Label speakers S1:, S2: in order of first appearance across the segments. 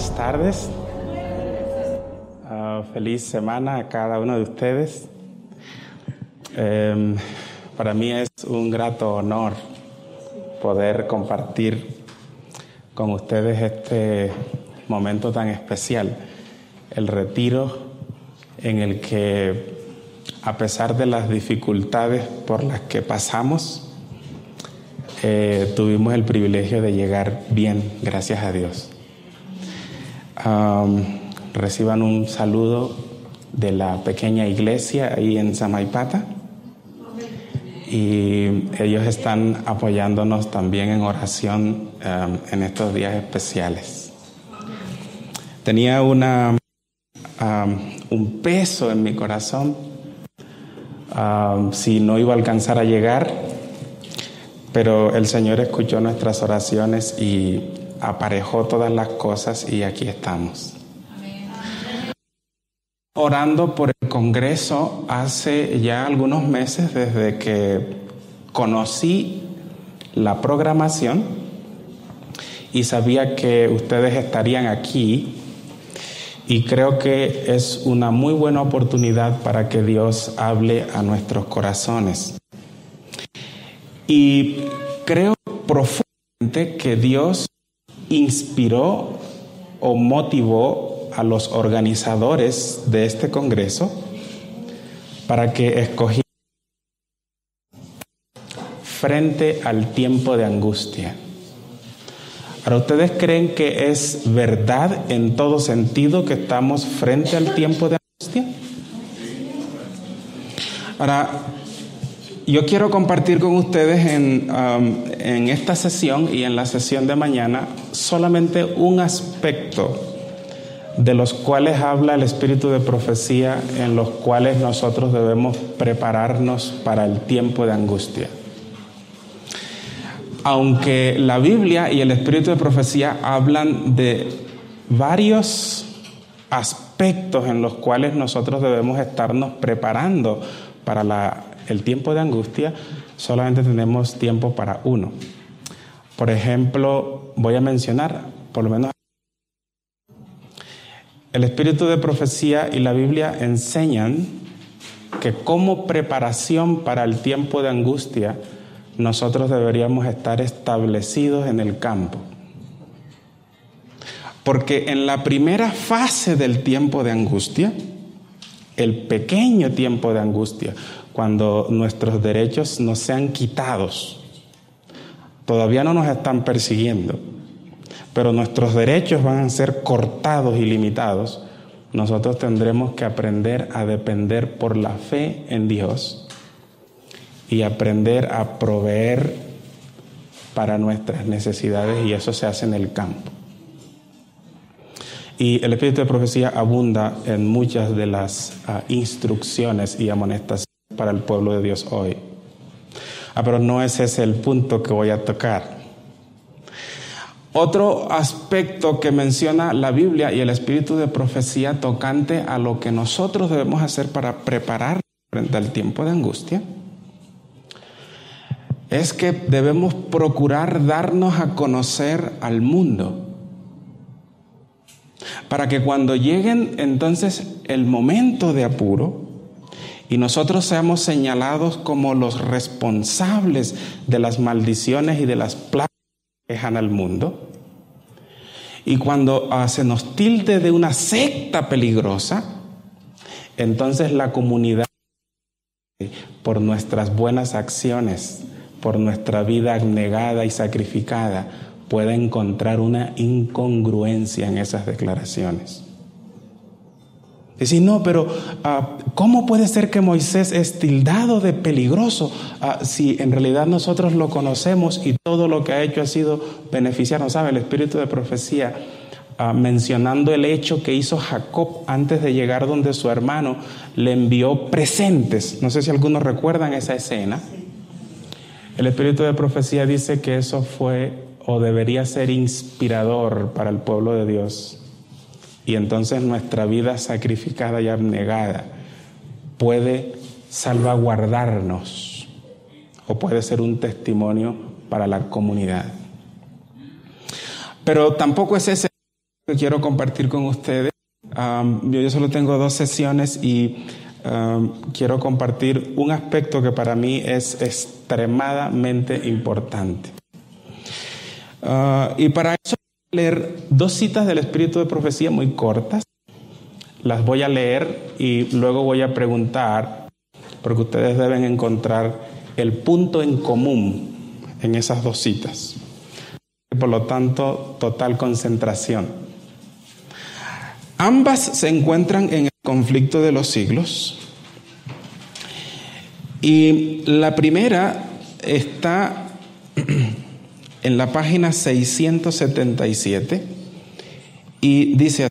S1: Buenas tardes. Feliz semana a cada uno de ustedes. Para mí es un grato honor poder compartir con ustedes este momento tan especial, el retiro en el que, a pesar de las dificultades por las que pasamos, tuvimos el privilegio de llegar bien, gracias a Dios. Reciban un saludo de la pequeña iglesia ahí en Samaipata, y ellos están apoyándonos también en oración en estos días especiales. Tenía un peso en mi corazón si no iba a alcanzar a llegar, pero el Señor escuchó nuestras oraciones y aparejó todas las cosas y aquí estamos. Orando por el Congreso hace ya algunos meses, desde que conocí la programación y sabía que ustedes estarían aquí, y creo que es una muy buena oportunidad para que Dios hable a nuestros corazones. Y creo profundamente que Dios inspiró o motivó a los organizadores de este congreso para que escogieran frente al tiempo de angustia. Ahora, ¿ustedes creen que es verdad en todo sentido que estamos frente al tiempo de angustia? Ahora, yo quiero compartir con ustedes en esta sesión y en la sesión de mañana solamente un aspecto de los cuales habla el espíritu de profecía, en los cuales nosotros debemos prepararnos para el tiempo de angustia. Aunque la Biblia y el espíritu de profecía hablan de varios aspectos en los cuales nosotros debemos estarnos preparando para el tiempo de angustia, solamente tenemos tiempo para uno. Por ejemplo, voy a mencionar, por lo menos, el espíritu de profecía y la Biblia enseñan que como preparación para el tiempo de angustia, nosotros deberíamos estar establecidos en el campo. Porque en la primera fase del tiempo de angustia, el pequeño tiempo de angustia, cuando nuestros derechos nos sean quitados, todavía no nos están persiguiendo, pero nuestros derechos van a ser cortados y limitados, nosotros tendremos que aprender a depender por la fe en Dios y aprender a proveer para nuestras necesidades, y eso se hace en el campo. Y el espíritu de profecía abunda en muchas de las instrucciones y amonestaciones para el pueblo de Dios hoy. Pero no es ese el punto que voy a tocar. Otro aspecto que menciona la Biblia y el espíritu de profecía tocante a lo que nosotros debemos hacer para preparar frente al tiempo de angustia es que debemos procurar darnos a conocer al mundo, para que cuando lleguen entonces el momento de apuro y nosotros seamos señalados como los responsables de las maldiciones y de las plagas que quejan al mundo, y cuando se nos tilde de una secta peligrosa, entonces la comunidad, por nuestras buenas acciones, por nuestra vida abnegada y sacrificada, puede encontrar una incongruencia en esas declaraciones. Decir, no, pero ¿cómo puede ser que Moisés es tildado de peligroso si en realidad nosotros lo conocemos y todo lo que ha hecho ha sido beneficiarnos? ¿Sabe? El espíritu de profecía, mencionando el hecho que hizo Jacob antes de llegar donde su hermano, le envió presentes. No sé si algunos recuerdan esa escena. El espíritu de profecía dice que eso fue o debería ser inspirador para el pueblo de Dios. Y entonces nuestra vida sacrificada y abnegada puede salvaguardarnos o puede ser un testimonio para la comunidad. Pero tampoco es ese que quiero compartir con ustedes. Yo solo tengo 2 sesiones y quiero compartir un aspecto que para mí es extremadamente importante. Y para eso voy a leer 2 citas del Espíritu de Profecía muy cortas. Las voy a leer y luego voy a preguntar, porque ustedes deben encontrar el punto en común en esas 2 citas. Por lo tanto, total concentración. Ambas se encuentran en el conflicto de los siglos. Y la primera está en la página 677 y dice,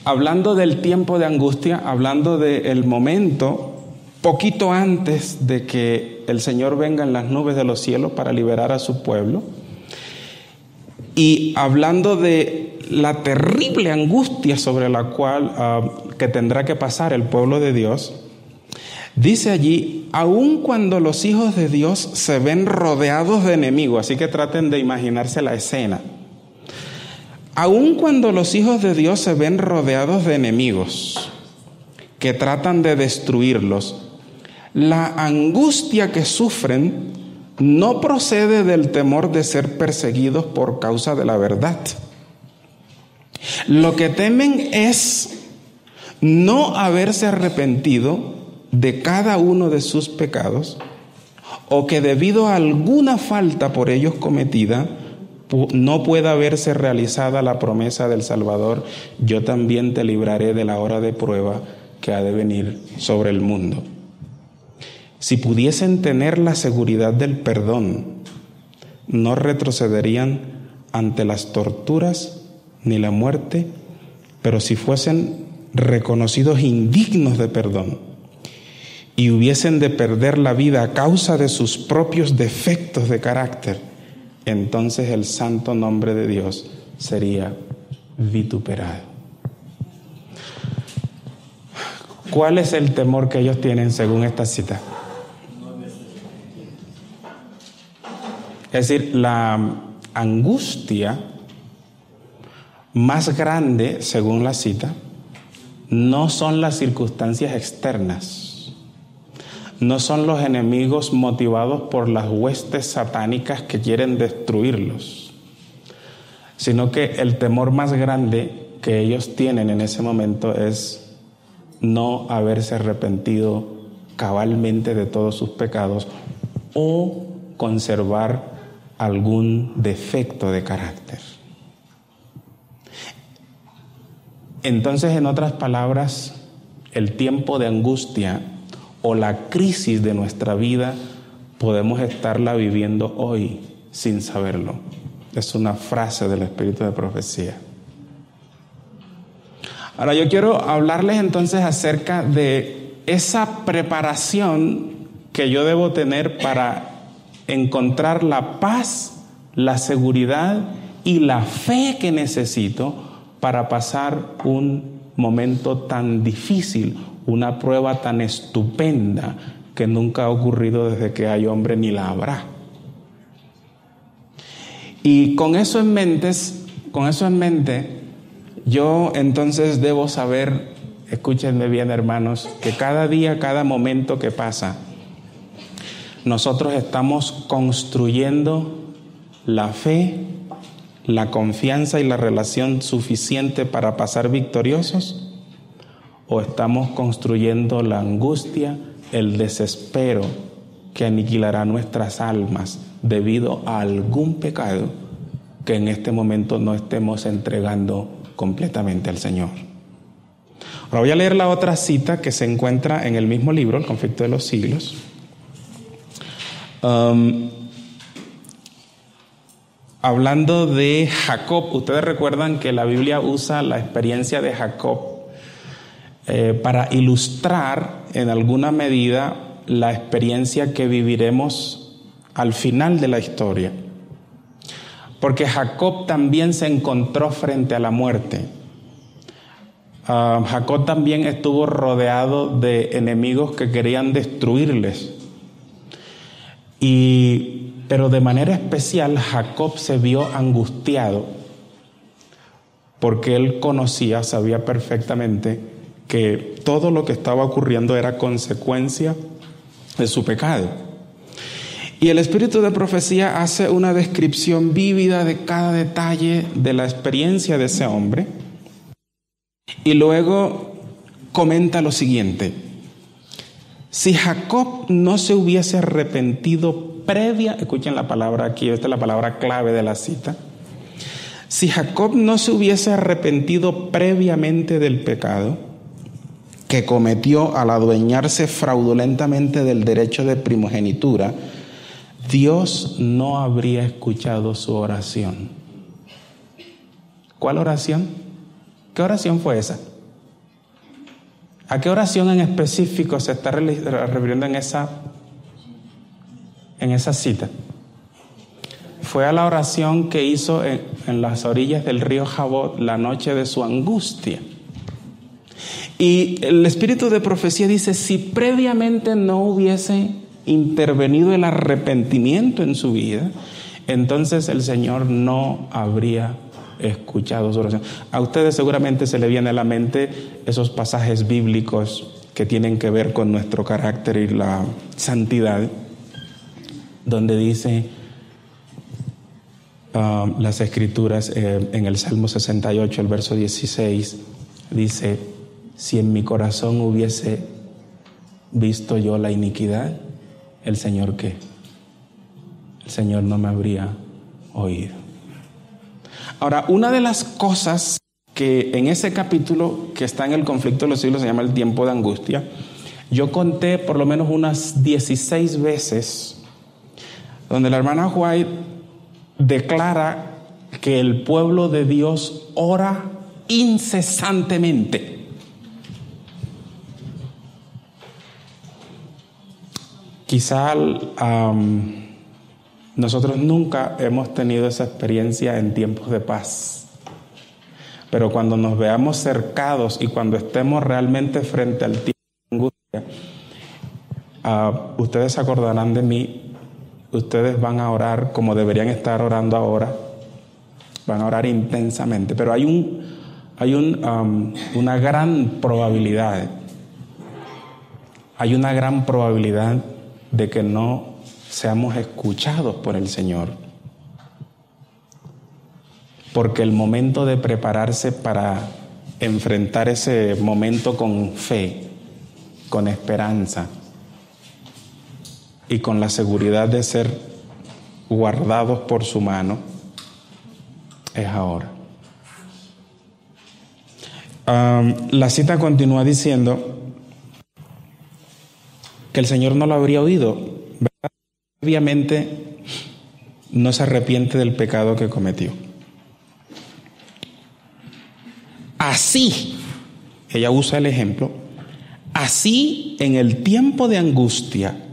S1: hablando del tiempo de angustia, hablando del momento poquito antes de que el Señor venga en las nubes de los cielos para liberar a su pueblo, y hablando de la terrible angustia sobre la cual que tendrá que pasar el pueblo de Dios, dice allí, aun cuando los hijos de Dios se ven rodeados de enemigos, así que traten de imaginarse la escena, aun cuando los hijos de Dios se ven rodeados de enemigos que tratan de destruirlos, la angustia que sufren no procede del temor de ser perseguidos por causa de la verdad. Lo que temen es no haberse arrepentido de cada uno de sus pecados, o que debido a alguna falta por ellos cometida no pueda verse realizada la promesa del Salvador: yo también te libraré de la hora de prueba que ha de venir sobre el mundo. Si pudiesen tener la seguridad del perdón, no retrocederían ante las torturas ni la muerte, pero si fuesen reconocidos indignos de perdón y hubiesen de perder la vida a causa de sus propios defectos de carácter, entonces el santo nombre de Dios sería vituperado. ¿Cuál es el temor que ellos tienen según esta cita? Es decir, la angustia más grande, según la cita, no son las circunstancias externas, no son los enemigos motivados por las huestes satánicas que quieren destruirlos, sino que el temor más grande que ellos tienen en ese momento es no haberse arrepentido cabalmente de todos sus pecados o conservar algún defecto de carácter. Entonces, en otras palabras, el tiempo de angustia o la crisis de nuestra vida podemos estarla viviendo hoy sin saberlo. Es una frase del Espíritu de Profecía. Ahora yo quiero hablarles entonces acerca de esa preparación que yo debo tener para encontrar la paz, la seguridad y la fe que necesito para pasar un momento tan difícil, una prueba tan estupenda que nunca ha ocurrido desde que hay hombre ni la habrá. Y con eso en mente, yo entonces debo saber, escúchenme bien hermanos, que cada día, cada momento que pasa, nosotros estamos construyendo la fe, la confianza y la relación suficiente para pasar victoriosos, o estamos construyendo la angustia, el desespero que aniquilará nuestras almas debido a algún pecado que en este momento no estemos entregando completamente al Señor. Ahora voy a leer la otra cita que se encuentra en el mismo libro, El conflicto de los siglos. Hablando de Jacob, ustedes recuerdan que la Biblia usa la experiencia de Jacob para ilustrar en alguna medida la experiencia que viviremos al final de la historia. Porque Jacob también se encontró frente a la muerte. Jacob también estuvo rodeado de enemigos que querían destruirles. Pero de manera especial Jacob se vio angustiado porque él sabía perfectamente que todo lo que estaba ocurriendo era consecuencia de su pecado. Y el espíritu de profecía hace una descripción vívida de cada detalle de la experiencia de ese hombre. Y luego comenta lo siguiente: si Jacob no se hubiese arrepentido escuchen la palabra aquí, esta es la palabra clave de la cita. Si Jacob no se hubiese arrepentido previamente del pecado que cometió al adueñarse fraudulentamente del derecho de primogenitura, Dios no habría escuchado su oración. ¿Cuál oración? ¿Qué oración fue esa? ¿A qué oración en específico se está refiriendo en esa cita? Fue a la oración que hizo en las orillas del río Jabot la noche de su angustia. Y el espíritu de profecía dice: si previamente no hubiese intervenido el arrepentimiento en su vida, entonces el Señor no habría escuchado su oración. A ustedes seguramente se le viene a la mente esos pasajes bíblicos que tienen que ver con nuestro carácter y la santidad, donde dice las escrituras en el Salmo 68, el verso 16, dice: si en mi corazón hubiese visto yo la iniquidad, ¿el Señor qué? El Señor no me habría oído. Ahora, una de las cosas que en ese capítulo que está en el conflicto de los siglos se llama el tiempo de angustia, yo conté por lo menos unas 16 veces donde la hermana White declara que el pueblo de Dios ora incesantemente. Quizá nosotros nunca hemos tenido esa experiencia en tiempos de paz, pero cuando nos veamos cercados y cuando estemos realmente frente al tiempo de angustia, ustedes se acordarán de mí. Ustedes van a orar como deberían estar orando ahora, van a orar intensamente, pero hay una gran probabilidad de que no seamos escuchados por el Señor, porque el momento de prepararse para enfrentar ese momento con fe, con esperanza y con la seguridad de ser guardados por su mano, es ahora. La cita continúa diciendo que el Señor no lo habría oído, ¿verdad? Obviamente no se arrepiente del pecado que cometió. Así, ella usa el ejemplo, así en el tiempo de angustia,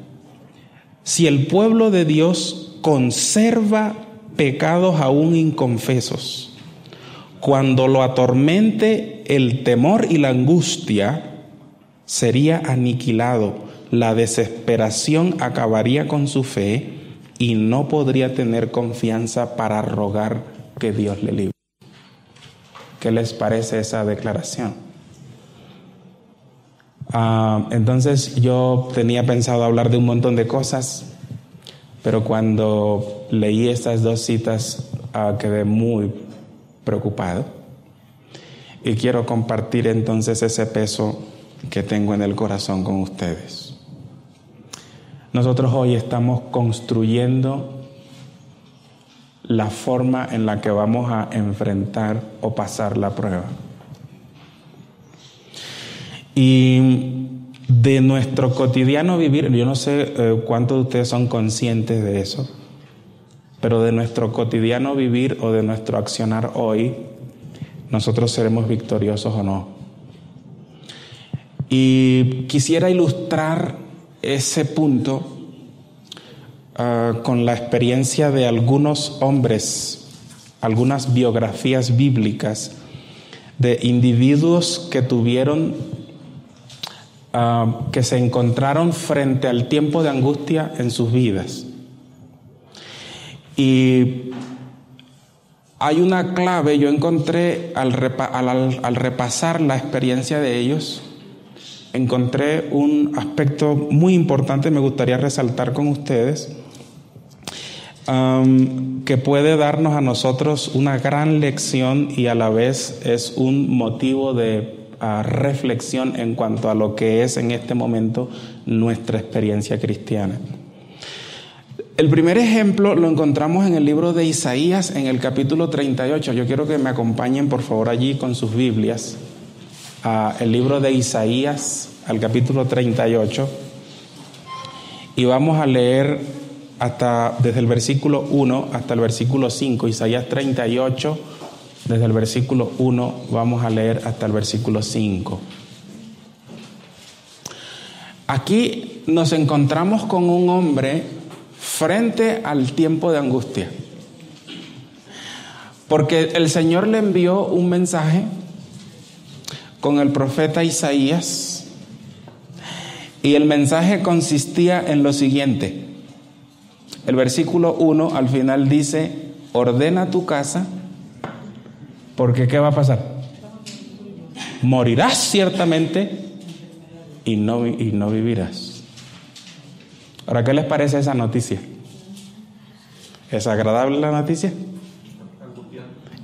S1: si el pueblo de Dios conserva pecados aún inconfesos, cuando lo atormente el temor y la angustia, sería aniquilado. La desesperación acabaría con su fe y no podría tener confianza para rogar que Dios le libre. ¿Qué les parece esa declaración? Entonces yo tenía pensado hablar de un montón de cosas, pero cuando leí estas dos citas quedé muy preocupado y quiero compartir entonces ese peso que tengo en el corazón con ustedes. Nosotros hoy estamos construyendo la forma en la que vamos a enfrentar o pasar la prueba. Y de nuestro cotidiano vivir, yo no sé cuántos de ustedes son conscientes de eso, pero de nuestro cotidiano vivir o de nuestro accionar hoy, nosotros seremos victoriosos o no. Y quisiera ilustrar ese punto con la experiencia de algunos hombres, algunas biografías bíblicas de individuos que tuvieron que se encontraron frente al tiempo de angustia en sus vidas. Y hay una clave. Yo encontré al repasar la experiencia de ellos, encontré un aspecto muy importante, me gustaría resaltar con ustedes, que puede darnos a nosotros una gran lección y a la vez es un motivo de reflexión en cuanto a lo que es en este momento nuestra experiencia cristiana. El primer ejemplo lo encontramos en el libro de Isaías, en el capítulo 38. Yo quiero que me acompañen por favor allí con sus Biblias, el libro de Isaías, al capítulo 38, y vamos a leer desde el versículo 1 hasta el versículo 5. Isaías 38, desde el versículo 1 vamos a leer hasta el versículo 5. Aquí nos encontramos con un hombre frente al tiempo de angustia, porque el Señor le envió un mensaje con el profeta Isaías, y el mensaje consistía en lo siguiente. El versículo 1 al final dice: ordena tu casa, porque ¿qué va a pasar? Morirás ciertamente y no vivirás. Ahora, ¿qué les parece esa noticia? ¿Es agradable la noticia?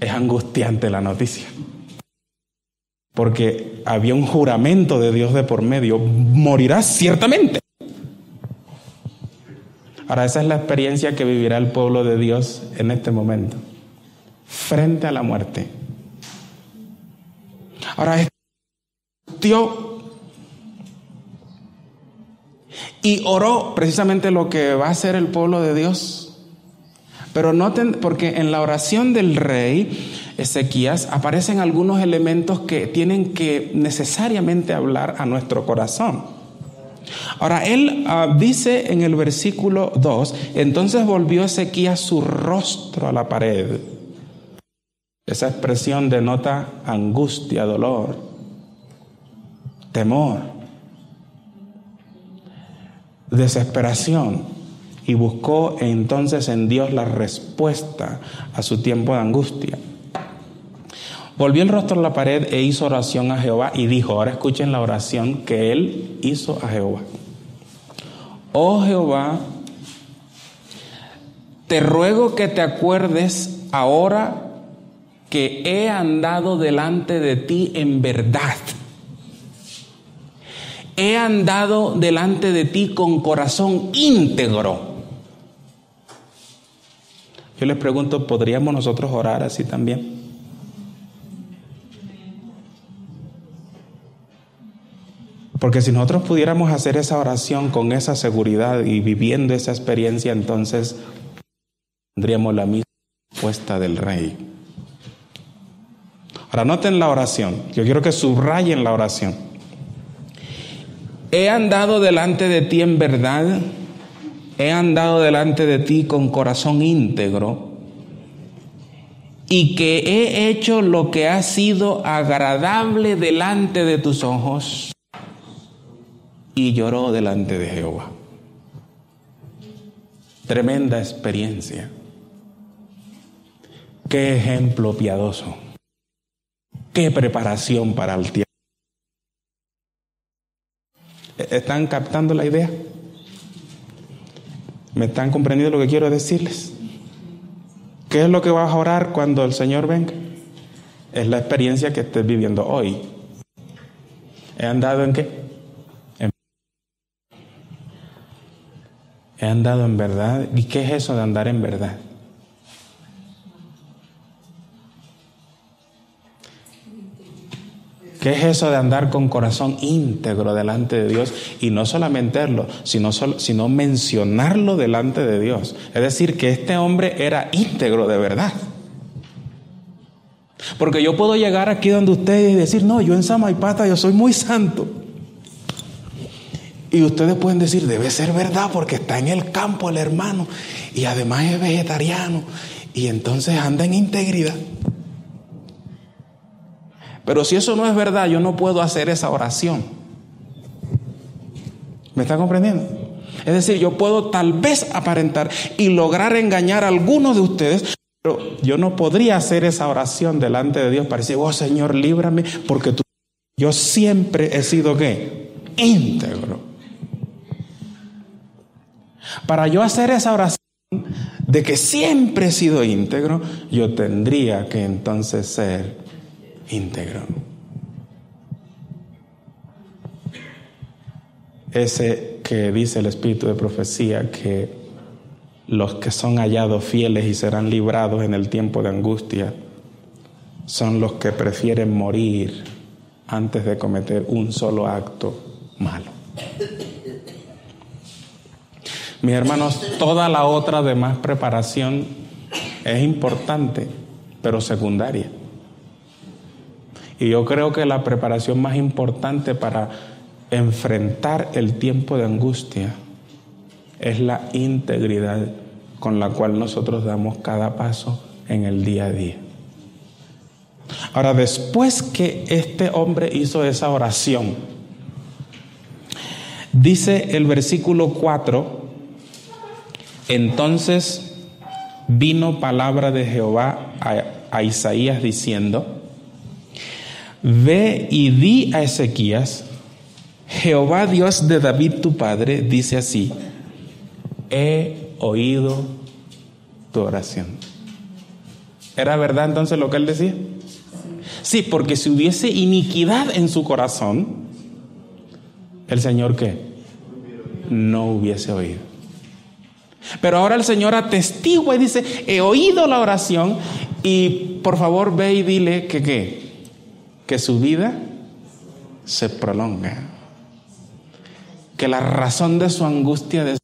S1: Es angustiante la noticia, porque había un juramento de Dios de por medio: morirás ciertamente. Ahora, esa es la experiencia que vivirá el pueblo de Dios en este momento, frente a la muerte. Ahora, Dios y oró precisamente lo que va a hacer el pueblo de Dios. Pero noten, porque en la oración del rey Ezequías aparecen algunos elementos que tienen que necesariamente hablar a nuestro corazón. Ahora, él dice en el versículo 2: entonces volvió Ezequías su rostro a la pared. Esa expresión denota angustia, dolor, temor, desesperación, y buscó entonces en Dios la respuesta a su tiempo de angustia. Volvió el rostro a la pared e hizo oración a Jehová y dijo, ahora escuchen la oración que él hizo a Jehová: oh Jehová, te ruego que te acuerdes ahora que he andado delante de ti en verdad. He andado delante de ti con corazón íntegro. Yo les pregunto, ¿podríamos nosotros orar así también? Porque si nosotros pudiéramos hacer esa oración con esa seguridad y viviendo esa experiencia, entonces tendríamos la misma respuesta del rey. Ahora noten la oración. Yo quiero que subrayen la oración. He andado delante de ti en verdad. He andado delante de ti con corazón íntegro. Y que he hecho lo que ha sido agradable delante de tus ojos. Y lloró delante de Jehová. Tremenda experiencia. Qué ejemplo piadoso. Qué preparación para el tiempo. ¿Están captando la idea? ¿Me están comprendiendo lo que quiero decirles? ¿Qué es lo que vas a orar cuando el Señor venga? Es la experiencia que estés viviendo hoy. ¿He andado en qué? He andado en verdad. ¿Y qué es eso de andar en verdad? ¿Qué es eso de andar con corazón íntegro delante de Dios? Y no solamente verlo, sino mencionarlo delante de Dios. Es decir, que este hombre era íntegro de verdad. Porque yo puedo llegar aquí donde ustedes y decir, no, yo en Samaipata yo soy muy santo. Y ustedes pueden decir, debe ser verdad porque está en el campo el hermano y además es vegetariano y entonces anda en integridad. Pero si eso no es verdad, yo no puedo hacer esa oración. ¿Me está comprendiendo? Es decir, yo puedo tal vez aparentar y lograr engañar a algunos de ustedes Pero yo no podría hacer esa oración delante de Dios para decir, oh Señor, líbrame, porque yo siempre he sido ¿qué? Íntegro. Para yo hacer esa oración de que siempre he sido íntegro, yo tendría que entonces ser íntegro. Ese que dice el Espíritu de profecía, que los que son hallados fieles y serán librados en el tiempo de angustia son los que prefieren morir antes de cometer un solo acto malo. Mis hermanos, toda la otra demás preparación es importante, pero secundaria. Y yo creo que la preparación más importante para enfrentar el tiempo de angustia es la integridad con la cual nosotros damos cada paso en el día a día. Ahora, después que este hombre hizo esa oración, dice el versículo 4, entonces vino palabra de Jehová a Isaías diciendo, ve y di a Ezequías, Jehová Dios de David tu padre dice así, he oído tu oración. ¿Era verdad entonces lo que él decía? Sí, porque si hubiese iniquidad en su corazón, ¿el Señor qué? No hubiese oído. Pero ahora el Señor atestigua y dice, he oído la oración y por favor ve y dile que ¿qué? Que su vida se prolonga. Que la razón de su angustia,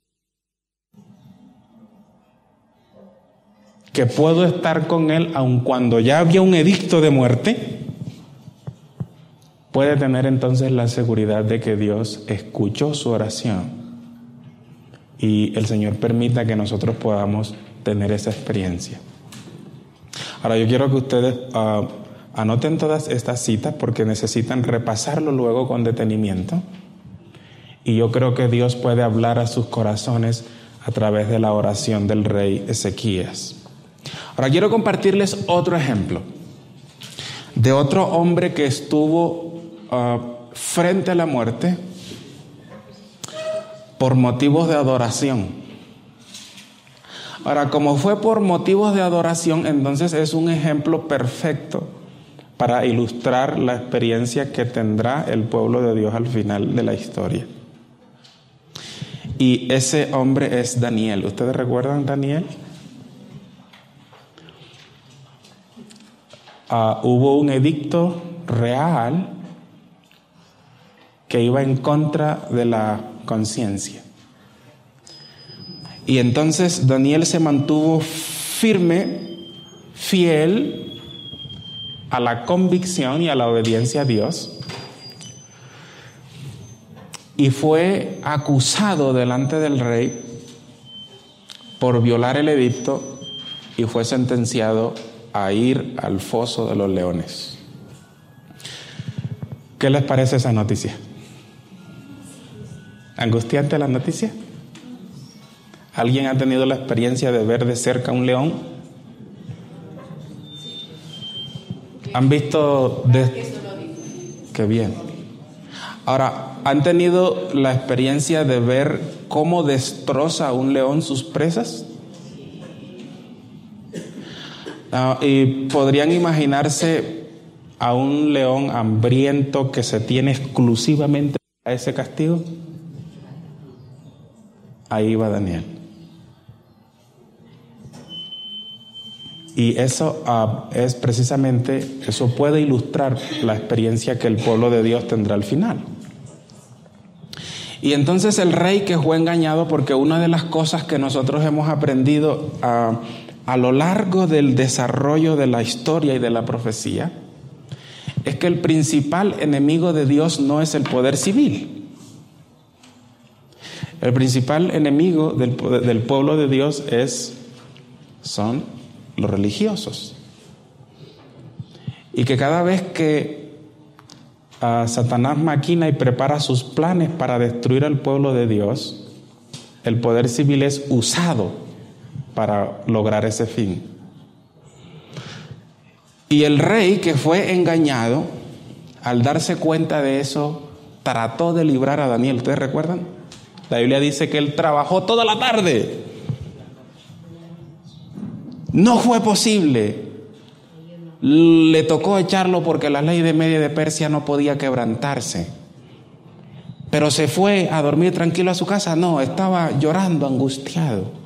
S1: que puedo estar con él aun cuando ya había un edicto de muerte, puede tener entonces la seguridad de que Dios escuchó su oración y el Señor permita que nosotros podamos tener esa experiencia. Ahora yo quiero que ustedes anoten todas estas citas porque necesitan repasarlo luego con detenimiento. Y yo creo que Dios puede hablar a sus corazones a través de la oración del rey Ezequías. Ahora quiero compartirles otro ejemplo de otro hombre que estuvo frente a la muerte por motivos de adoración. Ahora, como fue por motivos de adoración, entonces es un ejemplo perfecto para ilustrar la experiencia que tendrá el pueblo de Dios al final de la historia. Y ese hombre es Daniel. ¿Ustedes recuerdan Daniel? Hubo un edicto real que iba en contra de la conciencia. Y entonces Daniel se mantuvo firme, fiel a la convicción y a la obediencia a Dios. Y fue acusado delante del rey por violar el edicto y fue sentenciado a ir al foso de los leones. ¿Qué les parece esa noticia? ¿Angustiante la noticia? ¿Alguien ha tenido la experiencia de ver de cerca un león? ¿Han visto Qué bien. Ahora, ¿han tenido la experiencia de ver cómo destroza un león sus presas? Y podrían imaginarse a un león hambriento que se tiene exclusivamente a ese castigo. Ahí va Daniel. Y eso es precisamente, eso puede ilustrar la experiencia que el pueblo de Dios tendrá al final. Y entonces el rey, que fue engañado, porque una de las cosas que nosotros hemos aprendido a lo largo del desarrollo de la historia y de la profecía, es que el principal enemigo de Dios no es el poder civil. El principal enemigo del pueblo de Dios son los religiosos. Y que cada vez que Satanás maquina y prepara sus planes para destruir al pueblo de Dios, el poder civil es usado para lograr ese fin. Y el rey, que fue engañado, al darse cuenta de eso, trató de librar a Daniel. ¿Ustedes recuerdan? La Biblia dice que él trabajó toda la tarde. No fue posible. Le tocó echarlo porque la ley de Media de Persia no podía quebrantarse. Pero se fue a dormir tranquilo a su casa. No, estaba llorando, angustiado.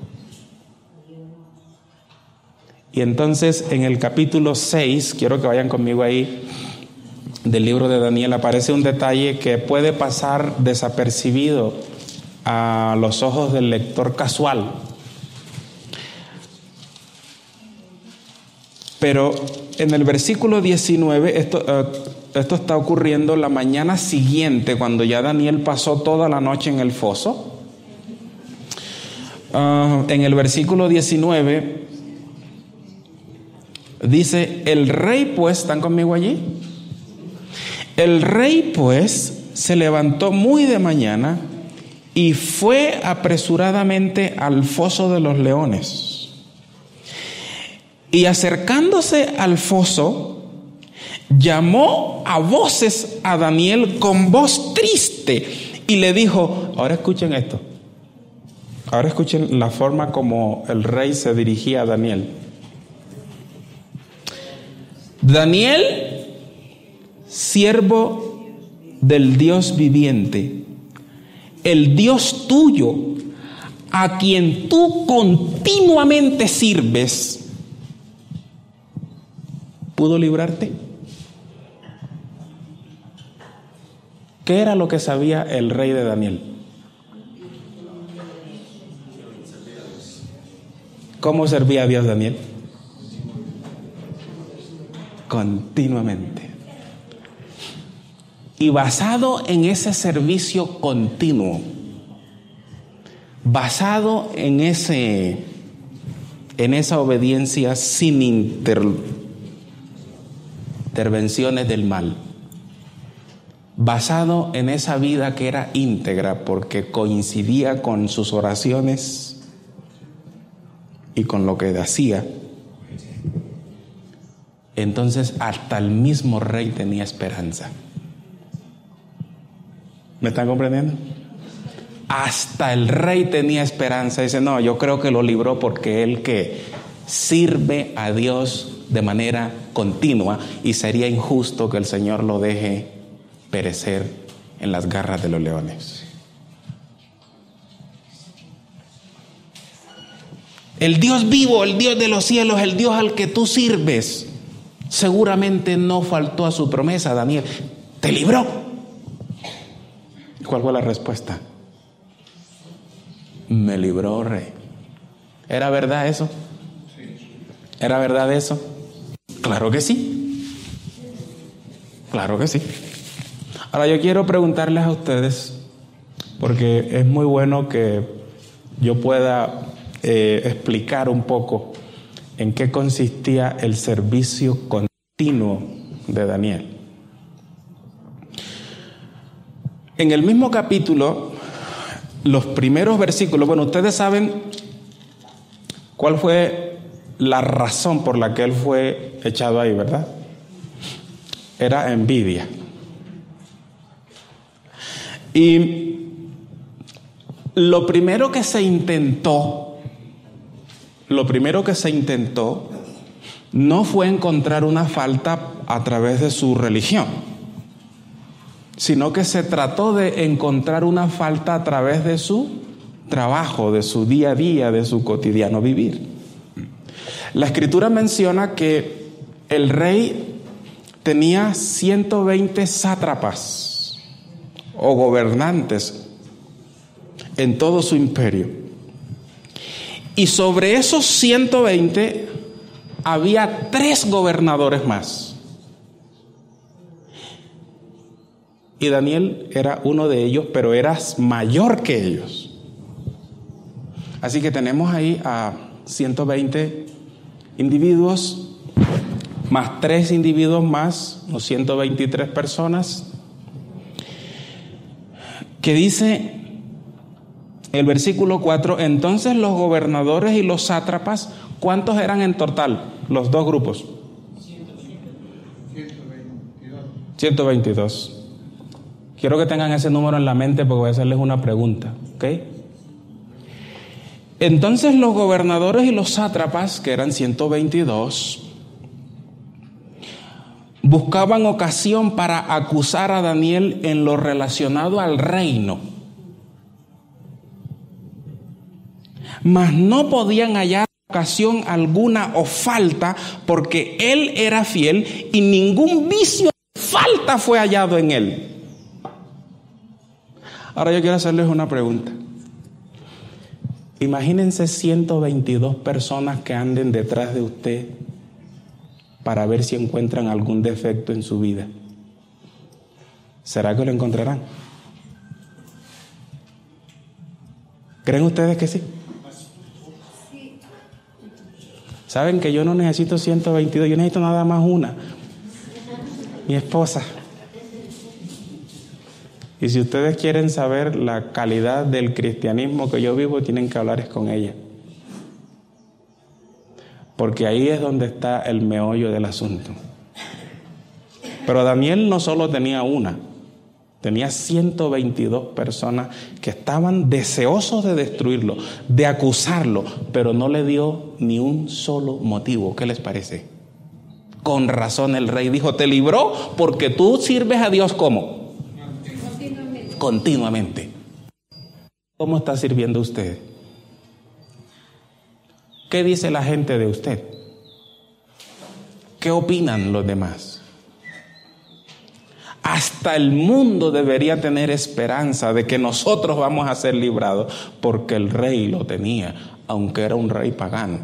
S1: Y entonces en el capítulo 6, quiero que vayan conmigo ahí, del libro de Daniel, aparece un detalle que puede pasar desapercibido a los ojos del lector casual. Pero en el versículo 19, esto está ocurriendo la mañana siguiente, cuando ya Daniel pasó toda la noche en el foso. En el versículo 19 dice: el rey pues, ¿están conmigo allí? El rey pues se levantó muy de mañana y fue apresuradamente al foso de los leones. Y acercándose al foso, llamó a voces a Daniel con voz triste y le dijo, ahora escuchen esto, ahora escuchen la forma como el rey se dirigía a Daniel. Daniel, siervo del Dios viviente, el Dios tuyo, a quien tú continuamente sirves, ¿pudo librarte? ¿Qué era lo que sabía el rey de Daniel? ¿Cómo servía a Dios Daniel? Continuamente. Y basado en ese servicio continuo, basado en esa obediencia sin intervenciones del mal, basado en esa vida que era íntegra porque coincidía con sus oraciones y con lo que hacía, entonces hasta el mismo rey tenía esperanza. ¿Me están comprendiendo? Hasta el rey tenía esperanza. Dice, no, yo creo que lo libró porque él que sirve a Dios de manera continua, y sería injusto que el Señor lo deje perecer en las garras de los leones. El Dios vivo, el Dios de los cielos, el Dios al que tú sirves, seguramente no faltó a su promesa. Daniel, te libró. ¿Cuál fue la respuesta? Me libró, rey. ¿Era verdad eso? ¿Era verdad eso? Claro que sí. Claro que sí. Ahora yo quiero preguntarles a ustedes, porque es muy bueno que yo pueda explicar un poco en qué consistía el servicio continuo de Daniel. En el mismo capítulo, los primeros versículos, bueno, ustedes saben cuál fue la razón por la que él fue echado ahí, ¿verdad? Era envidia. Y lo primero que se intentó no fue encontrar una falta a través de su religión, sino que se trató de encontrar una falta a través de su trabajo, de su día a día, de su cotidiano vivir. La Escritura menciona que el rey tenía 120 sátrapas o gobernantes en todo su imperio. Y sobre esos 120 había 3 gobernadores más. Y Daniel era uno de ellos, pero era mayor que ellos. Así que tenemos ahí a 120 individuos, más 3 individuos más, los 123 personas, que dice el versículo 4, entonces los gobernadores y los sátrapas, ¿cuántos eran en total? Los dos grupos. 122. Quiero que tengan ese número en la mente porque voy a hacerles una pregunta, ¿ok? Entonces los gobernadores y los sátrapas, que eran 122, buscaban ocasión para acusar a Daniel en lo relacionado al reino, mas no podían hallar ocasión alguna o falta, porque él era fiel y ningún vicio o falta fue hallado en él. Ahora yo quiero hacerles una pregunta. Imagínense 122 personas que anden detrás de usted para ver si encuentran algún defecto en su vida. ¿Será que lo encontrarán? ¿Creen ustedes que sí? Saben que yo no necesito 122, yo necesito nada más una. Mi esposa. Y si ustedes quieren saber la calidad del cristianismo que yo vivo, tienen que hablar con ella. Porque ahí es donde está el meollo del asunto. Pero Daniel no solo tenía una, tenía 122 personas que estaban deseosos de destruirlo, de acusarlo, pero no le dio ni un solo motivo. ¿Qué les parece? Con razón el rey dijo: te libró porque tú sirves a Dios ¿cómo? Continuamente. ¿Cómo está sirviendo usted? ¿Qué dice la gente de usted? ¿Qué opinan los demás? Hasta el mundo debería tener esperanza de que nosotros vamos a ser librados, porque el rey lo tenía, aunque era un rey pagano.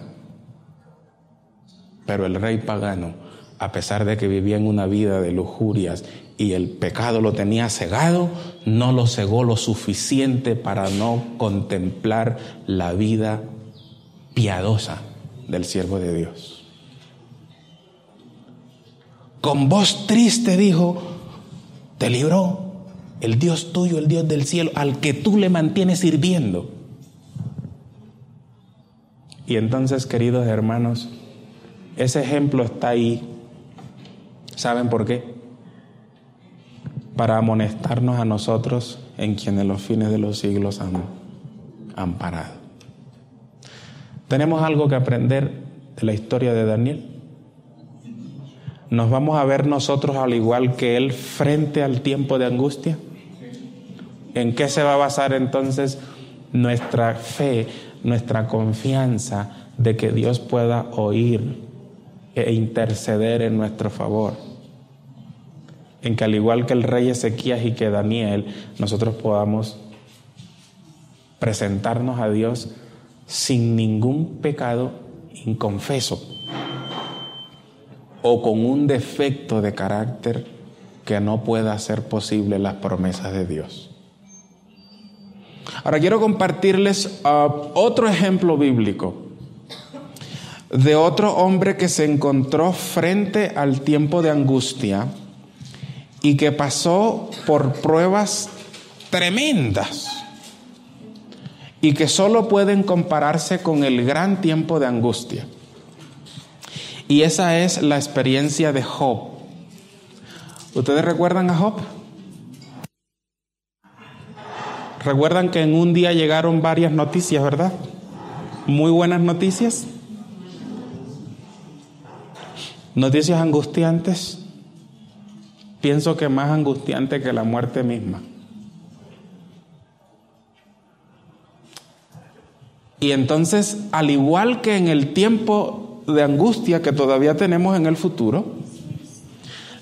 S1: Pero el rey pagano, a pesar de que vivía en una vida de lujurias y el pecado lo tenía cegado, no lo cegó lo suficiente para no contemplar la vida piadosa del siervo de Dios. Con voz triste dijo: te libró el Dios tuyo, el Dios del cielo, al que tú le mantienes sirviendo. Y entonces, queridos hermanos, ese ejemplo está ahí. ¿Saben por qué? Para amonestarnos a nosotros en quienes los fines de los siglos han parado. Tenemos algo que aprender de la historia de Daniel. ¿Nos vamos a ver nosotros al igual que él frente al tiempo de angustia? ¿En qué se va a basar entonces nuestra fe, nuestra confianza de que Dios pueda oír e interceder en nuestro favor? En que al igual que el rey Ezequías y que Daniel, nosotros podamos presentarnos a Dios sin ningún pecado inconfeso o con un defecto de carácter que no pueda hacer posible las promesas de Dios. Ahora quiero compartirles otro ejemplo bíblico de otro hombre que se encontró frente al tiempo de angustia y que pasó por pruebas tremendas y que solo pueden compararse con el gran tiempo de angustia. Y esa es la experiencia de Job. ¿Ustedes recuerdan a Job? Recuerdan que en un día llegaron varias noticias, ¿verdad? Muy buenas noticias. Noticias angustiantes. Pienso que más angustiante que la muerte misma. Y entonces, al igual que en el tiempo de angustia que todavía tenemos en el futuro,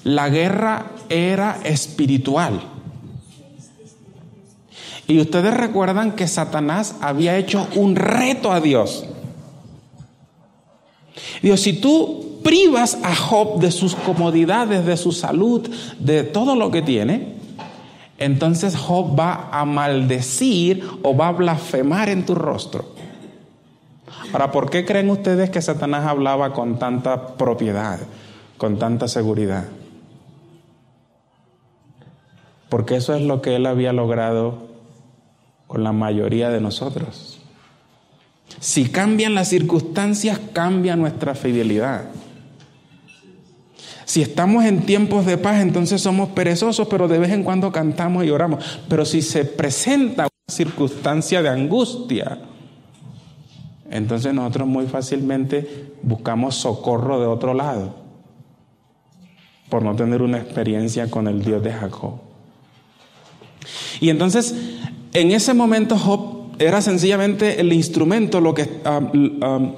S1: la guerra era espiritual. Y ustedes recuerdan que Satanás había hecho un reto a Dios. Dios, si tú privas a Job de sus comodidades, de su salud, de todo lo que tiene, entonces Job va a maldecir o va a blasfemar en tu rostro. Ahora, ¿por qué creen ustedes que Satanás hablaba con tanta propiedad, con tanta seguridad? Porque eso es lo que él había logrado con la mayoría de nosotros. Si cambian las circunstancias, cambia nuestra fidelidad. Si estamos en tiempos de paz, entonces somos perezosos, pero de vez en cuando cantamos y oramos. Pero si se presenta una circunstancia de angustia, entonces nosotros muy fácilmente buscamos socorro de otro lado, por no tener una experiencia con el Dios de Jacob. Y entonces, en ese momento Job era sencillamente el instrumento,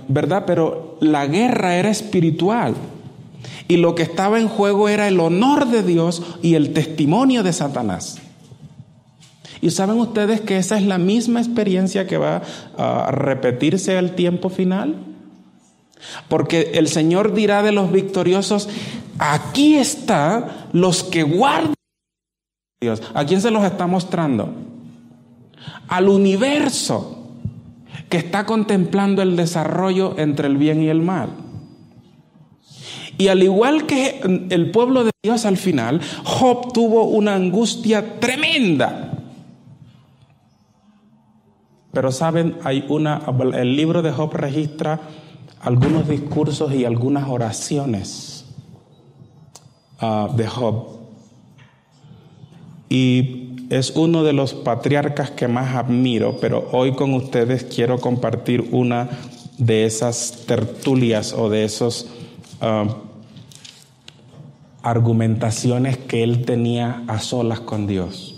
S1: ¿verdad? Pero la guerra era espiritual. Y lo que estaba en juego era el honor de Dios y el testimonio de Satanás. Y saben ustedes que esa es la misma experiencia que va a repetirse al tiempo final. Porque el Señor dirá de los victoriosos: aquí están los que guardan a Dios. ¿A quién se los está mostrando? Al universo que está contemplando el desarrollo entre el bien y el mal. Y al igual que el pueblo de Dios al final, Job tuvo una angustia tremenda. Pero saben, el libro de Job registra algunos discursos y algunas oraciones de Job. Y es uno de los patriarcas que más admiro, pero hoy con ustedes quiero compartir una de esas tertulias o de esos argumentaciones que él tenía a solas con Dios.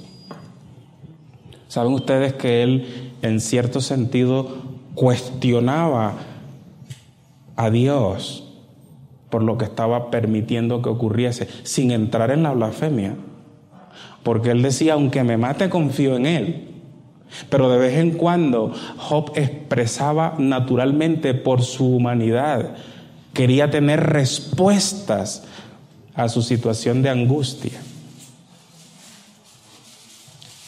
S1: Saben ustedes que él, en cierto sentido, cuestionaba a Dios por lo que estaba permitiendo que ocurriese, sin entrar en la blasfemia. Porque él decía: aunque me mate, confío en él. Pero de vez en cuando Job expresaba naturalmente por su humanidad, quería tener respuestas a su situación de angustia.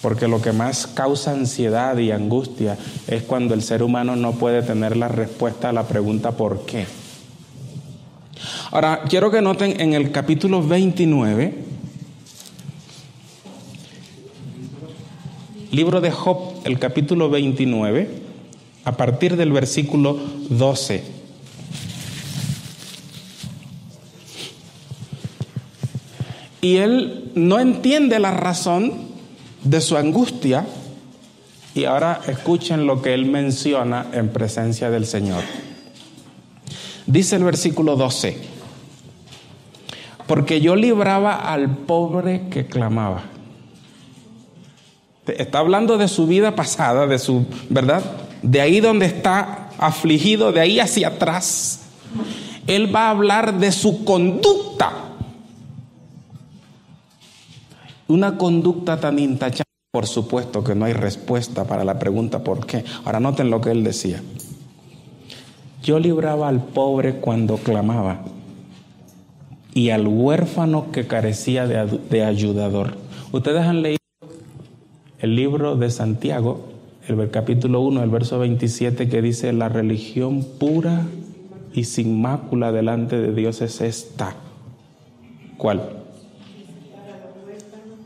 S1: Porque lo que más causa ansiedad y angustia es cuando el ser humano no puede tener la respuesta a la pregunta ¿por qué? Ahora, quiero que noten en el capítulo 29, libro de Job, el capítulo 29, a partir del versículo 12. Y él no entiende la razón de su angustia. Y ahora escuchen lo que él menciona en presencia del Señor. Dice el versículo 12: porque yo libraba al pobre que clamaba. Está hablando de su vida pasada, de su, ¿verdad? De ahí donde está afligido, de ahí hacia atrás. Él va a hablar de su conducta. Una conducta tan intachable, por supuesto que no hay respuesta para la pregunta ¿por qué? Ahora noten lo que él decía: yo libraba al pobre cuando clamaba, y al huérfano que carecía de ayudador. Ustedes han leído el libro de Santiago, el capítulo 1, el verso 27, que dice: la religión pura y sin mácula delante de Dios es esta. ¿Cuál?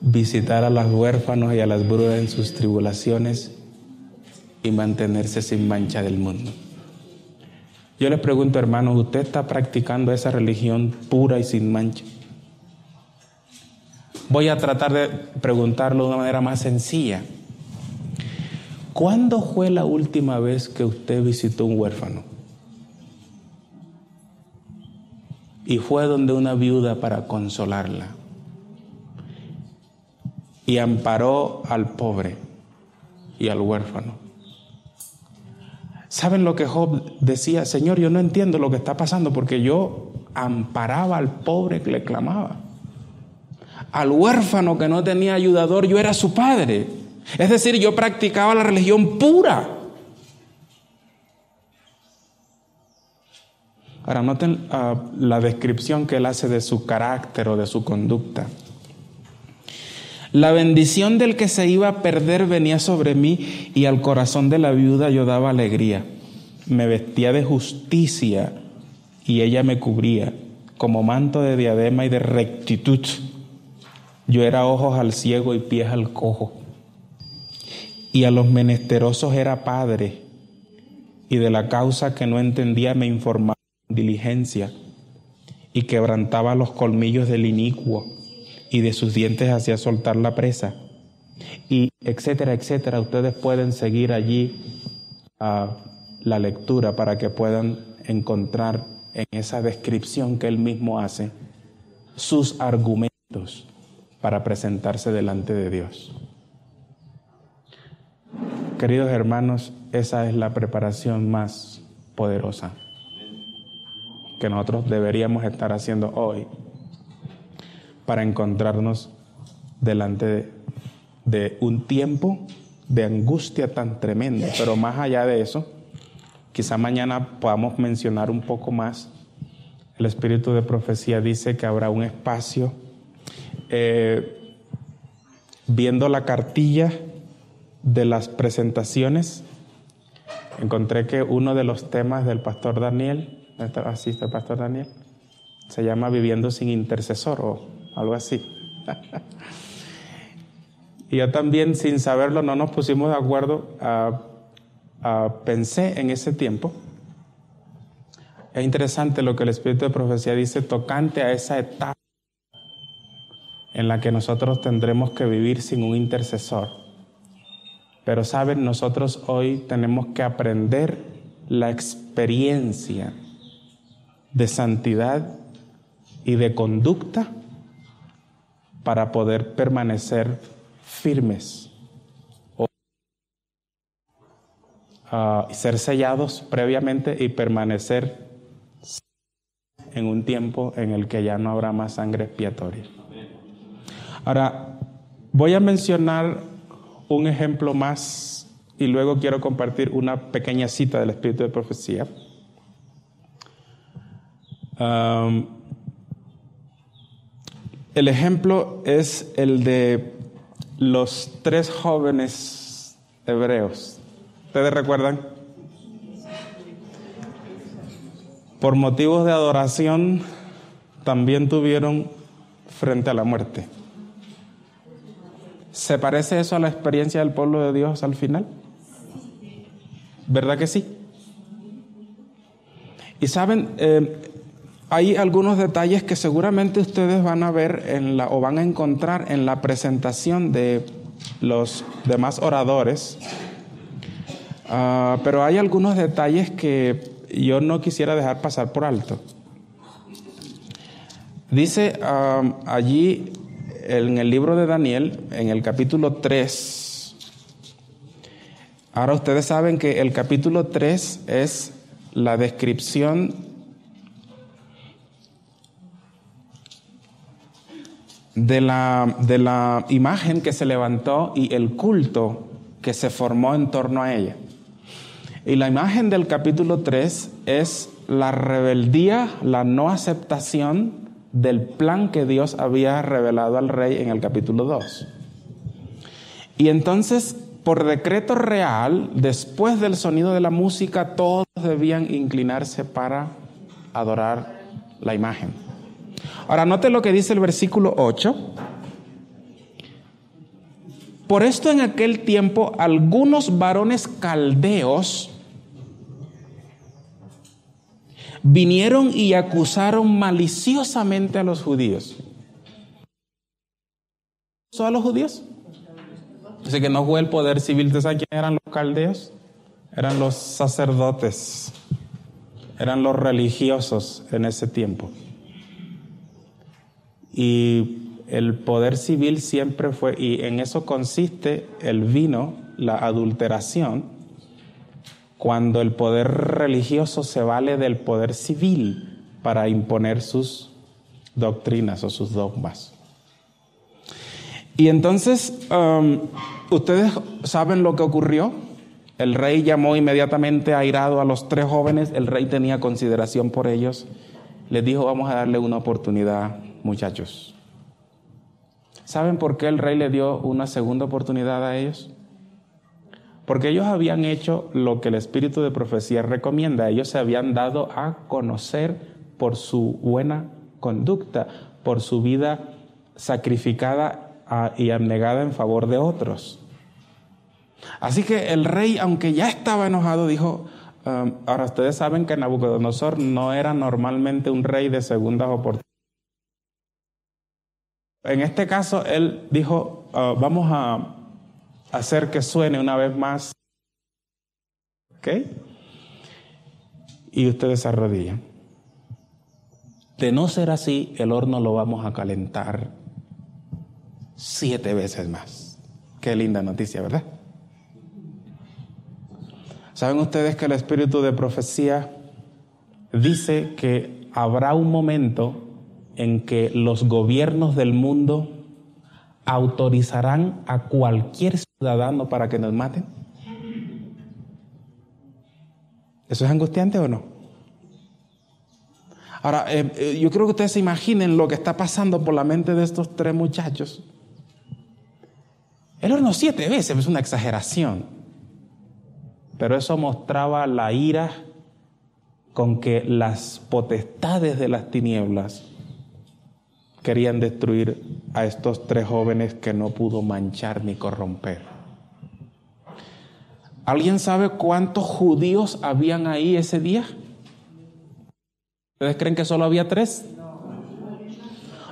S1: Visitar a los huérfanos y a las viudas en sus tribulaciones y mantenerse sin mancha del mundo. Yo les pregunto, hermanos, ¿usted está practicando esa religión pura y sin mancha? Voy a tratar de preguntarlo de una manera más sencilla. ¿Cuándo fue la última vez que usted visitó un huérfano? Y fue donde una viuda para consolarla. Y amparó al pobre y al huérfano. ¿Saben lo que Job decía? Señor, yo no entiendo lo que está pasando, porque yo amparaba al pobre que le clamaba. Al huérfano que no tenía ayudador, yo era su padre. Es decir, yo practicaba la religión pura. Ahora noten la descripción que él hace de su carácter o de su conducta. La bendición del que se iba a perder venía sobre mí, y al corazón de la viuda yo daba alegría. Me vestía de justicia y ella me cubría, como manto de diadema y de rectitud. Yo era ojos al ciego y pies al cojo. Y a los menesterosos era padre, y de la causa que no entendía me informaba con diligencia. y quebrantaba los colmillos del inicuo, y de sus dientes hacía soltar la presa, y etcétera, etcétera. Ustedes pueden seguir allí la lectura para que puedan encontrar en esa descripción que él mismo hace sus argumentos para presentarse delante de Dios. Queridos hermanos, esa es la preparación más poderosa que nosotros deberíamos estar haciendo hoy para encontrarnos delante de un tiempo de angustia tan tremenda. Pero más allá de eso, quizá mañana podamos mencionar un poco más. El espíritu de profecía dice que habrá un espacio. Viendo la cartilla de las presentaciones, encontré que uno de los temas del pastor Daniel, así está el pastor Daniel, se llama Viviendo sin intercesor o algo así. Y yo también, sin saberlo, no nos pusimos de acuerdo. Pensé en ese tiempo. Es interesante lo que el espíritu de profecía dice tocante a esa etapa en la que nosotros tendremos que vivir sin un intercesor. Pero saben, nosotros hoy tenemos que aprender la experiencia de santidad y de conducta para poder permanecer firmes ser sellados previamente y permanecer en un tiempo en el que ya no habrá más sangre expiatoria. Ahora, voy a mencionar un ejemplo más y luego quiero compartir una pequeña cita del espíritu de profecía. El ejemplo es el de los 3 jóvenes hebreos. ¿Ustedes recuerdan? Por motivos de adoración también tuvieron frente a la muerte. ¿Se parece eso a la experiencia del pueblo de Dios al final? ¿Verdad que sí? Y saben, hay algunos detalles que seguramente ustedes van a ver o van a encontrar en la presentación de los demás oradores. Pero hay algunos detalles que yo no quisiera dejar pasar por alto. Dice allí en el libro de Daniel, en el capítulo 3. Ahora ustedes saben que el capítulo 3 es la descripción de la imagen que se levantó y el culto que se formó en torno a ella. Y la imagen del capítulo 3 es la rebeldía, la no aceptación del plan que Dios había revelado al rey en el capítulo 2. Y entonces, por decreto real, después del sonido de la música, todos debían inclinarse para adorar la imagen. Ahora, note lo que dice el versículo 8. Por esto en aquel tiempo algunos varones caldeos vinieron y acusaron maliciosamente a los judíos. ¿Acusó a los judíos? Dice que no fue el poder civil. ¿Ustedes saben quiénes eran los caldeos? Eran los sacerdotes, eran los religiosos en ese tiempo. Y el poder civil siempre fue, y en eso consiste el vino, la adulteración, cuando el poder religioso se vale del poder civil para imponer sus doctrinas o sus dogmas. Y entonces, ustedes saben lo que ocurrió. El rey llamó inmediatamente airado a los 3 jóvenes. El rey tenía consideración por ellos. Les dijo, vamos a darle una oportunidad, muchachos. ¿Saben por qué el rey le dio una segunda oportunidad a ellos? Porque ellos habían hecho lo que el espíritu de profecía recomienda. Ellos se habían dado a conocer por su buena conducta, por su vida sacrificada y abnegada en favor de otros. Así que el rey, aunque ya estaba enojado, dijo, Ahora, ustedes saben que Nabucodonosor no era normalmente un rey de segundas oportunidades. En este caso, él dijo, vamos a hacer que suene una vez más. ¿Ok? Y ustedes se arrodillan. De no ser así, el horno lo vamos a calentar 7 veces más. Qué linda noticia, ¿verdad? ¿Saben ustedes que el espíritu de profecía dice que habrá un momento en que los gobiernos del mundo autorizarán a cualquier ciudadano para que nos maten? ¿Eso es angustiante o no? Ahora, yo creo que ustedes se imaginen lo que está pasando por la mente de estos 3 muchachos. El horno 7 veces es una exageración, pero eso mostraba la ira con que las potestades de las tinieblas querían destruir a estos 3 jóvenes que no pudo manchar ni corromper. ¿Alguien sabe cuántos judíos habían ahí ese día? ¿Ustedes creen que solo había 3?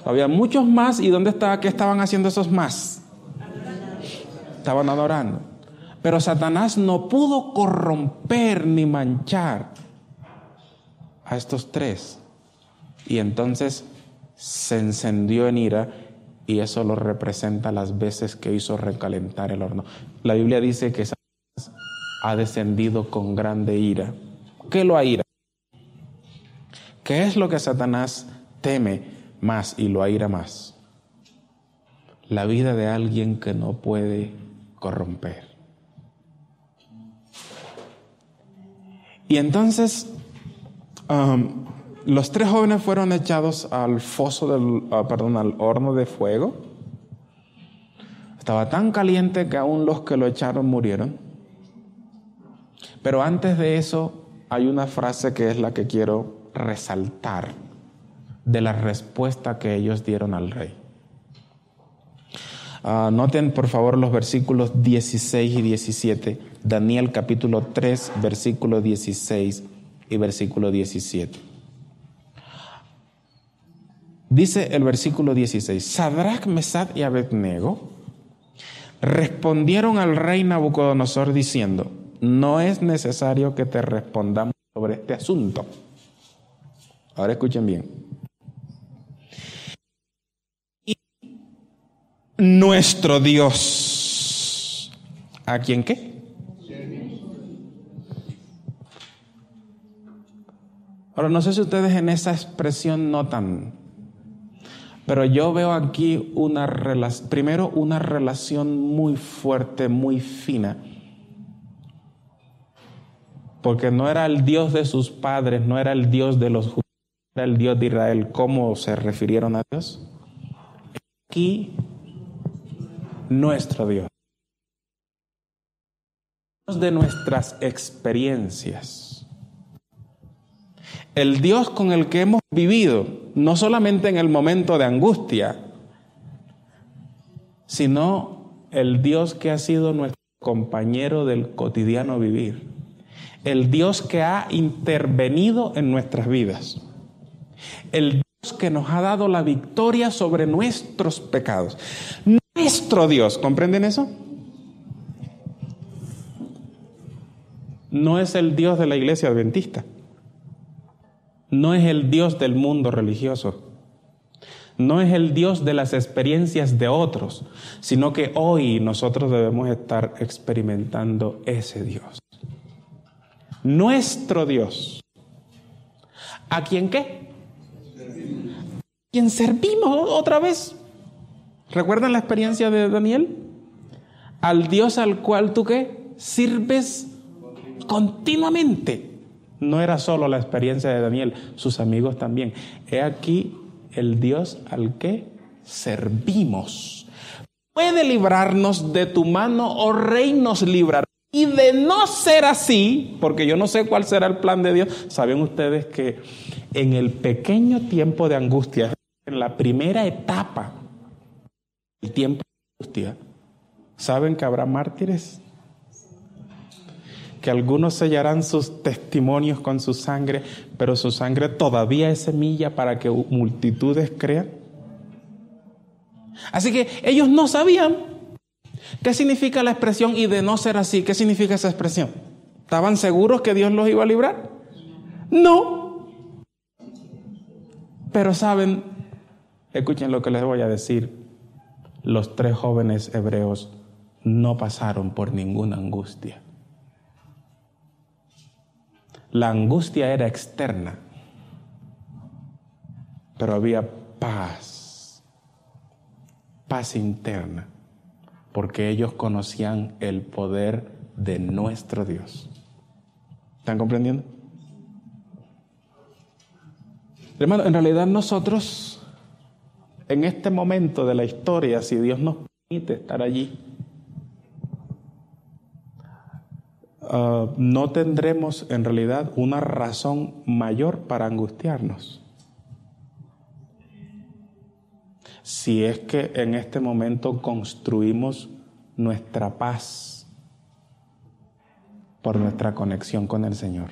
S1: Había muchos más. ¿Y dónde estaba? ¿Qué estaban haciendo esos más? Estaban adorando. Pero Satanás no pudo corromper ni manchar a estos 3. Y entonces se encendió en ira, y eso lo representa las veces que hizo recalentar el horno. La Biblia dice que Satanás ha descendido con grande ira. ¿Qué lo aira? ¿Qué es lo que Satanás teme más y lo aira más? La vida de alguien que no puede corromper. Y entonces los 3 jóvenes fueron echados al al horno de fuego. Estaba tan caliente que aún los que lo echaron murieron. Pero antes de eso hay una frase que es la que quiero resaltar de la respuesta que ellos dieron al rey. Noten por favor los versículos 16 y 17. Daniel capítulo 3, versículo 16 y versículo 17. Dice el versículo 16: Sadrach, Mesach y Abednego respondieron al rey Nabucodonosor diciendo: no es necesario que te respondamos sobre este asunto. Ahora escuchen bien. Y nuestro Dios, ¿a quién qué? Ahora, no sé si ustedes en esa expresión notan, pero yo veo aquí una relación muy fuerte, muy fina. Porque no era el Dios de sus padres, no era el Dios de los judíos, era el Dios de Israel. ¿Cómo se refirieron a Dios? Aquí, nuestro Dios. Dios de nuestras experiencias. El Dios con el que hemos vivido, no solamente en el momento de angustia, sino el Dios que ha sido nuestro compañero del cotidiano vivir. El Dios que ha intervenido en nuestras vidas. El Dios que nos ha dado la victoria sobre nuestros pecados. Nuestro Dios, ¿comprenden eso? No es el Dios de la iglesia adventista. No es el Dios del mundo religioso. No es el Dios de las experiencias de otros, sino que hoy nosotros debemos estar experimentando ese Dios. Nuestro Dios. ¿A quién qué? ¿A quién servimos otra vez? ¿Recuerdan la experiencia de Daniel? Al Dios al cual tú ¿qué? Sirves continuamente. No era solo la experiencia de Daniel, sus amigos también. He aquí el Dios al que servimos. Puede librarnos de tu mano, oh rey, nos librará. Y de no ser así, porque yo no sé cuál será el plan de Dios, ¿saben ustedes que en el pequeño tiempo de angustia, en la primera etapa del tiempo de angustia, saben que habrá mártires? que algunos sellarán sus testimonios con su sangre, pero su sangre todavía es semilla para que multitudes crean. Así que ellos no sabían qué significa la expresión y de no ser así. ¿Qué significa esa expresión? ¿Estaban seguros que Dios los iba a librar? No. Pero saben, escuchen lo que les voy a decir. Los 3 jóvenes hebreos no pasaron por ninguna angustia. La angustia era externa, pero había paz interna, porque ellos conocían el poder de nuestro Dios. ¿Están comprendiendo? Hermano, en realidad nosotros, en este momento de la historia, si Dios nos permite estar allí, no tendremos en realidad una razón mayor para angustiarnos. Si es que en este momento construimos nuestra paz por nuestra conexión con el Señor.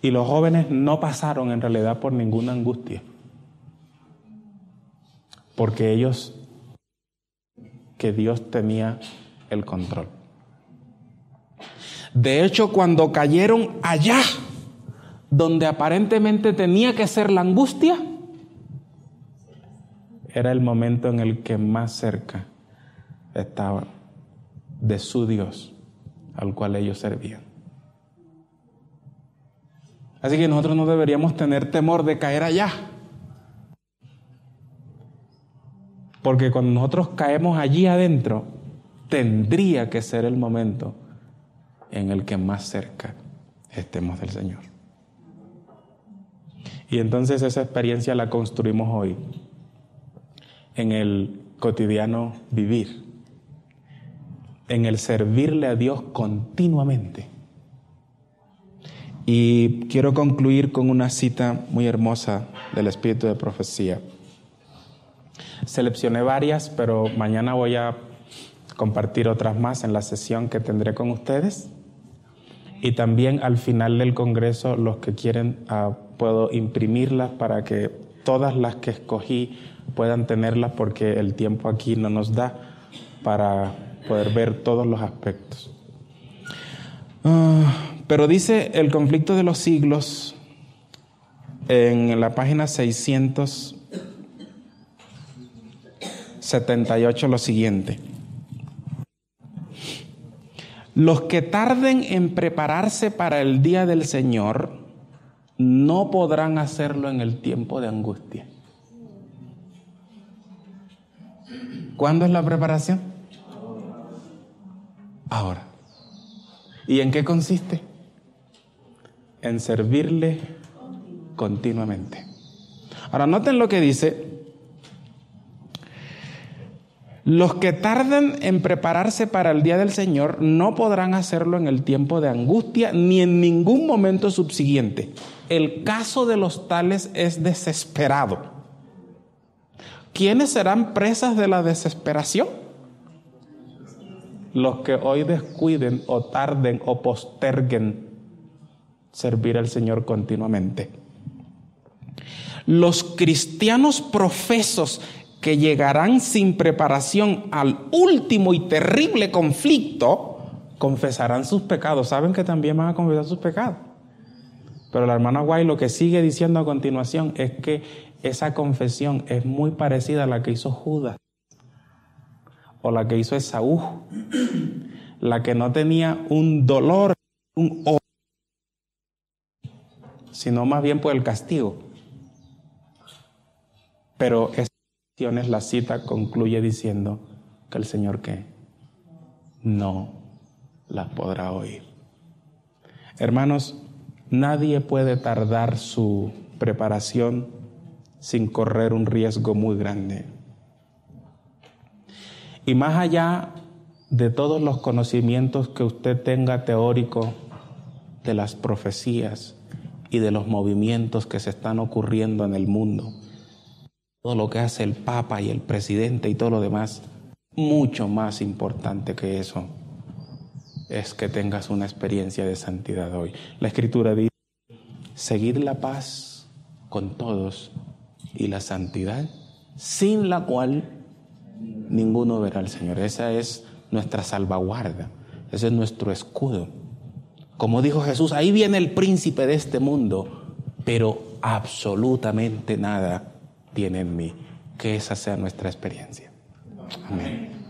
S1: Y los jóvenes no pasaron en realidad por ninguna angustia, porque ellos, que Dios tenía el control. De hecho, cuando cayeron allá, donde aparentemente tenía que ser la angustia, era el momento en el que más cerca estaba de su Dios, al cual ellos servían. Así que nosotros no deberíamos tener temor de caer allá, porque cuando nosotros caemos allí adentro, tendría que ser el momento en el que más cerca estemos del Señor. Y entonces esa experiencia la construimos hoy en el cotidiano vivir, en el servirle a Dios continuamente. Y quiero concluir con una cita muy hermosa del Espíritu de Profecía. Seleccioné varias, pero mañana voy a compartir otras más en la sesión que tendré con ustedes. Y también al final del congreso, los que quieren, puedo imprimirlas para que todas las que escogí puedan tenerlas, porque el tiempo aquí no nos da para poder ver todos los aspectos. Pero dice El conflicto de los siglos en la página 678 lo siguiente: los que tarden en prepararse para el día del Señor no podrán hacerlo en el tiempo de angustia. ¿Cuándo es la preparación? Ahora. ¿Y en qué consiste? En servirle continuamente. Ahora, noten lo que dice: los que tarden en prepararse para el día del Señor no podrán hacerlo en el tiempo de angustia ni en ningún momento subsiguiente. El caso de los tales es desesperado. ¿Quiénes serán presas de la desesperación? Los que hoy descuiden o tarden o posterguen servir al Señor continuamente. Los cristianos profesos que llegarán sin preparación al último y terrible conflicto, confesarán sus pecados. Saben que también van a confesar sus pecados. Pero la hermana Guay lo que sigue diciendo a continuación es que esa confesión es muy parecida a la que hizo Judas o la que hizo Esaú, la que no tenía un dolor, un odio, sino más bien por el castigo. Pero la cita concluye diciendo que el Señor ¿qué? No las podrá oír. Hermanos, nadie puede tardar su preparación sin correr un riesgo muy grande. Y más allá de todos los conocimientos que usted tenga teórico de las profecías y de los movimientos que se están ocurriendo en el mundo, todo lo que hace el Papa y el presidente y todo lo demás, mucho más importante que eso es que tengas una experiencia de santidad hoy. La Escritura dice: seguid la paz con todos y la santidad, sin la cual ninguno verá al Señor. Esa es nuestra salvaguarda, ese es nuestro escudo. Como dijo Jesús, ahí viene el príncipe de este mundo, pero absolutamente nada tiene en mí. Que esa sea nuestra experiencia. Amén.